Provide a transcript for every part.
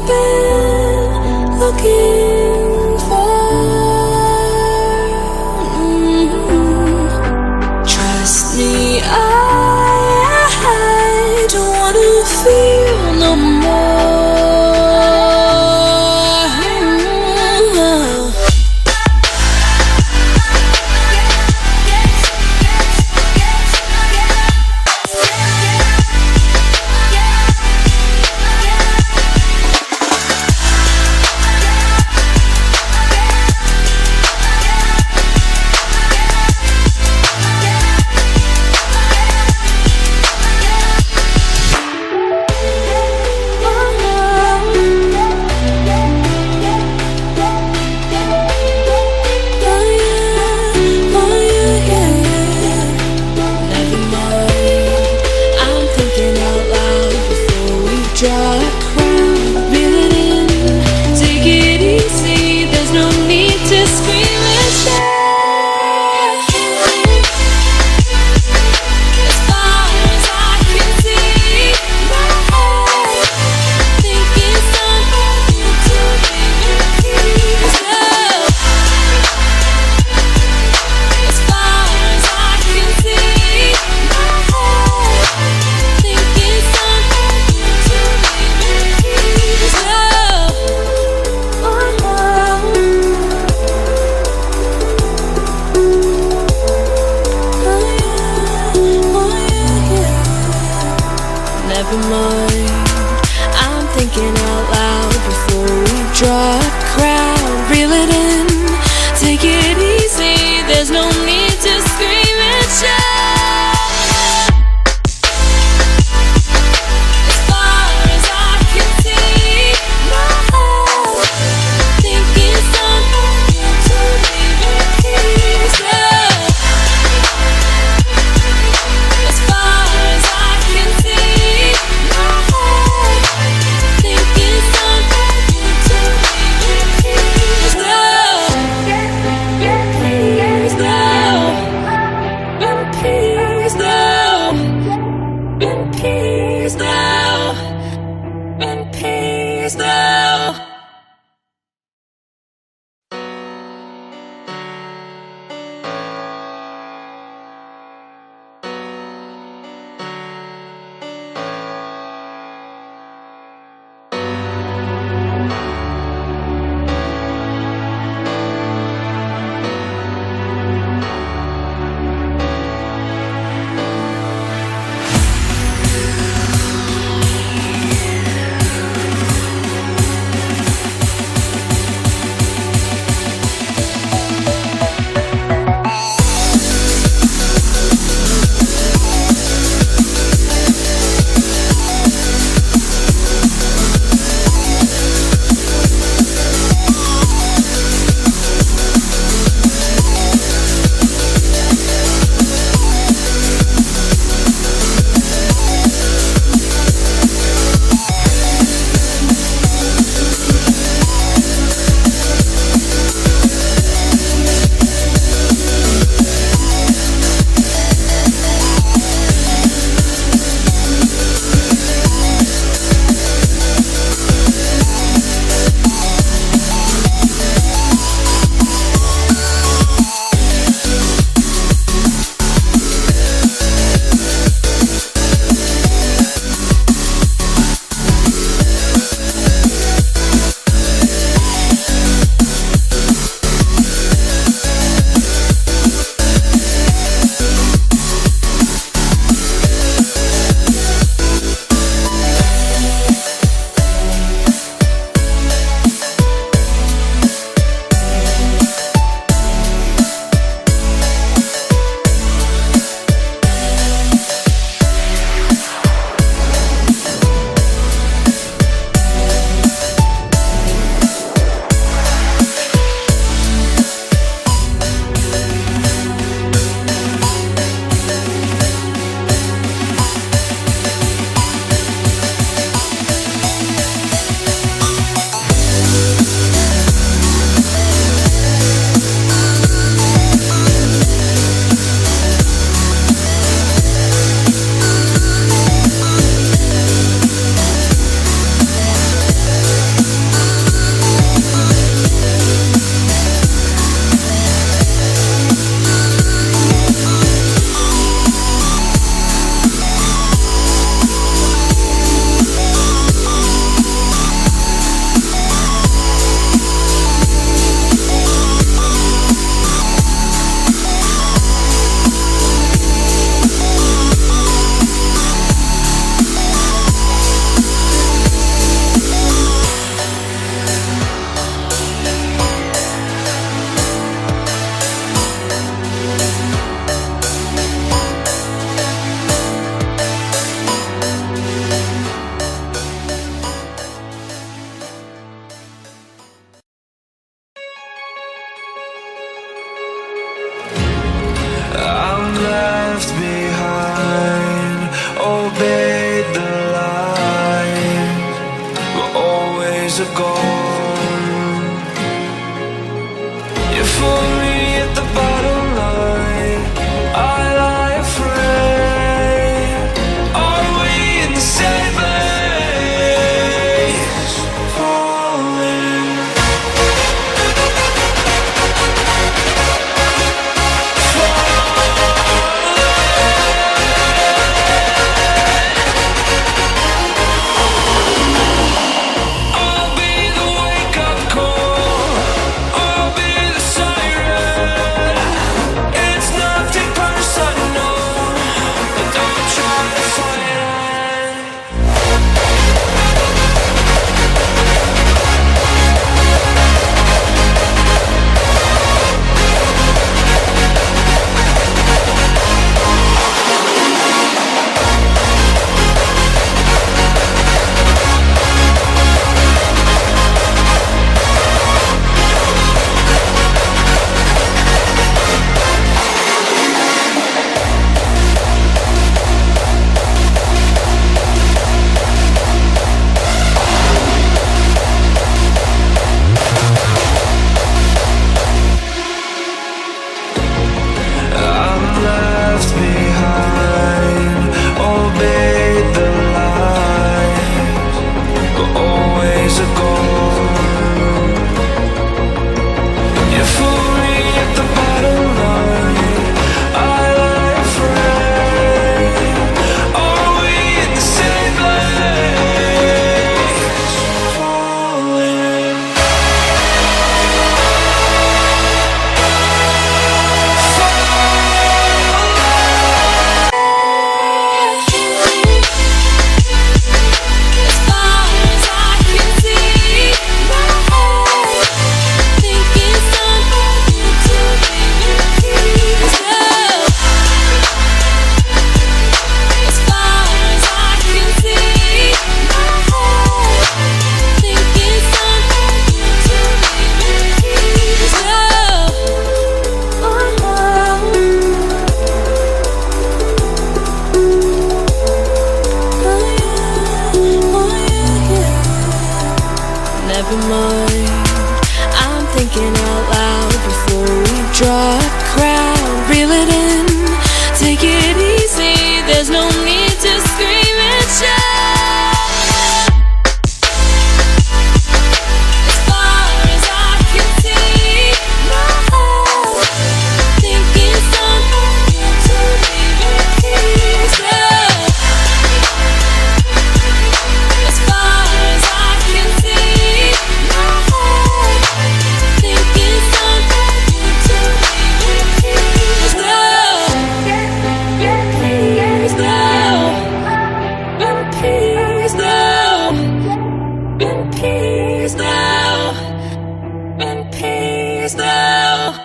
been looking for. Trust me, I don't wanna feel no more. Never mind, I'm thinking out loud before we draw a crowd. Reel it in, take it easy, there's no need to scream and shout. As far as I can see, my heart thinking it's time for you to leave in peace. As far as I can see, my mind. I'm thinking out loud before we draw a crowd. Reel it in, take it easy. There's no need to scream and shout. As far as I can see, my heart thinking something to leave in peace now. As far as I can see, my heart thinking something to leave in peace now. Peace now. In peace now. In peace now. In peace now.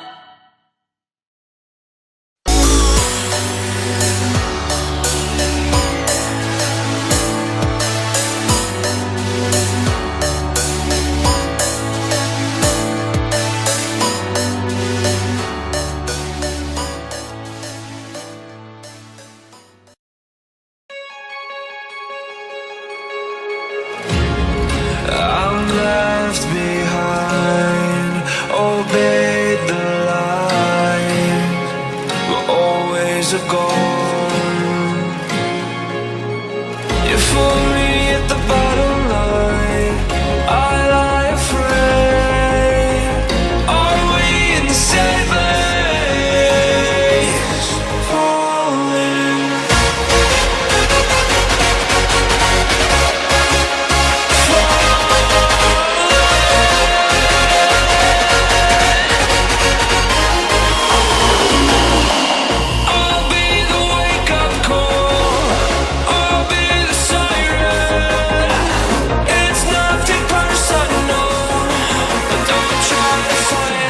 I'm left behind, obeyed the line, but always a gone. You fool me at the bottom line, I lie afraid. Are we in the same place? Falling. I'll be the wake-up call, I'll be the siren. It's nothing personal, but don't try to fight it.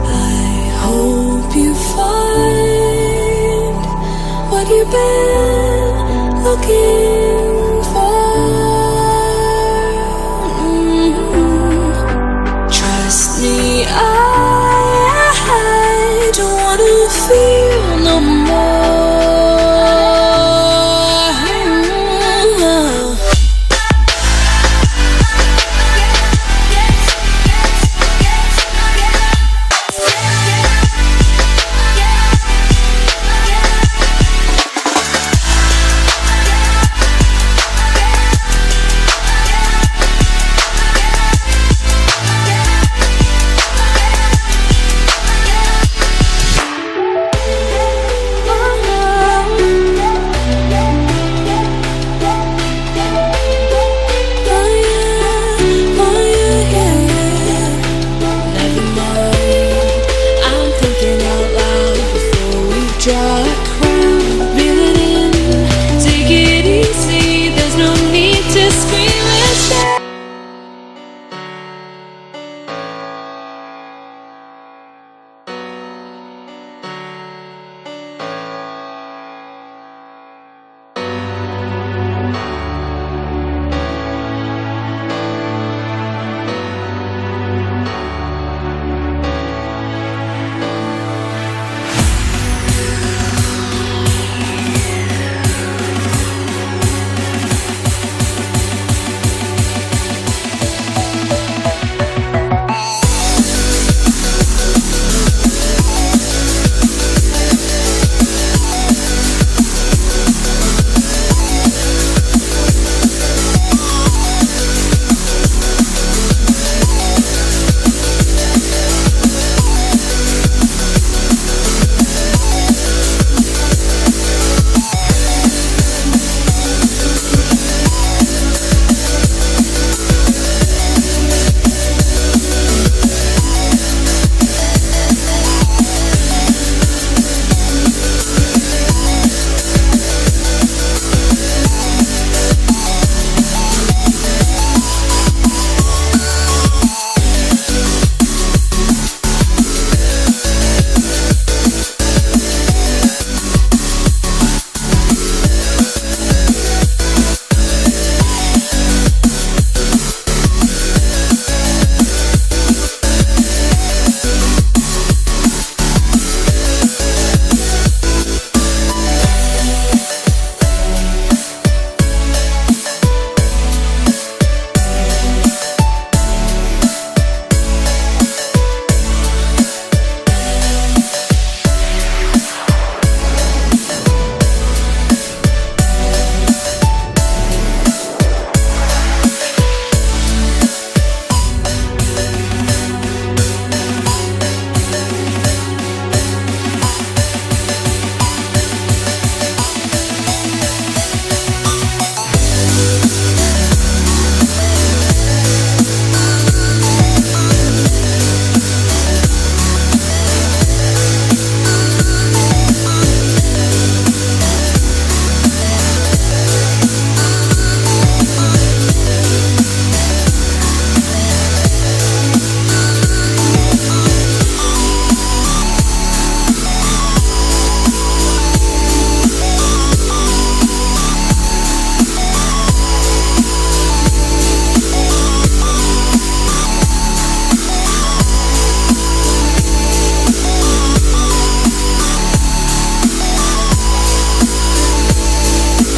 I hope you find what you've been looking